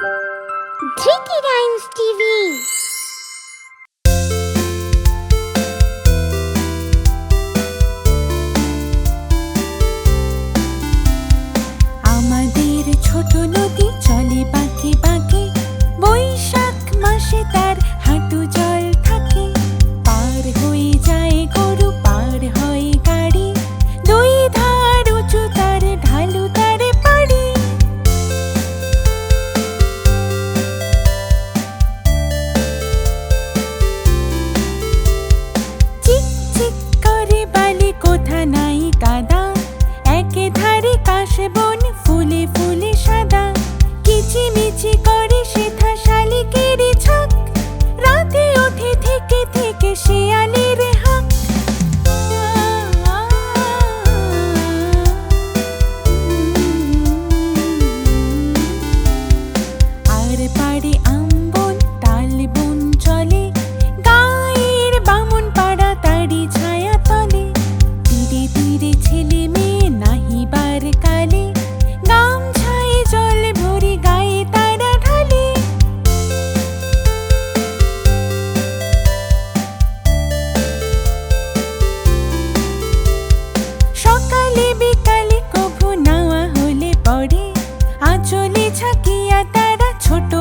Dhriti rhymes TV. আমাদের ছোট নদী চলে বাঁকে বাঁকে, বৈশাখ মাসে তার হাঁটু জল থাকে। পার হয়ে যায় গরু, পার হয় গাড়ি, দুই ধার উঁচু তার ঢালু তারে পাড়ি। চিক চিক করে বালি, কোথা নাই কাদা, একে ধারে কাশবন ফুলে ফুলে সাদা। কিচিমিচি করে সেথা শালিকের ঝাঁক, রাতে ওঠে থেকে থেকে শিয়ালের হাঁক। আর পাড়ে আমবন তাল বন চলে, গায়ের বামন পাড়া তারি ছায়া তলে। তীরে তীরে ছেলে মেয়ে নাহিবার কালে, গামছায় জল ভরে গায়ে তারা ঢালে। সকালে বিকালে কভু নাওয়া হলে পড়ে, আঁচলে ঝাঁকিয়া তারা ছোট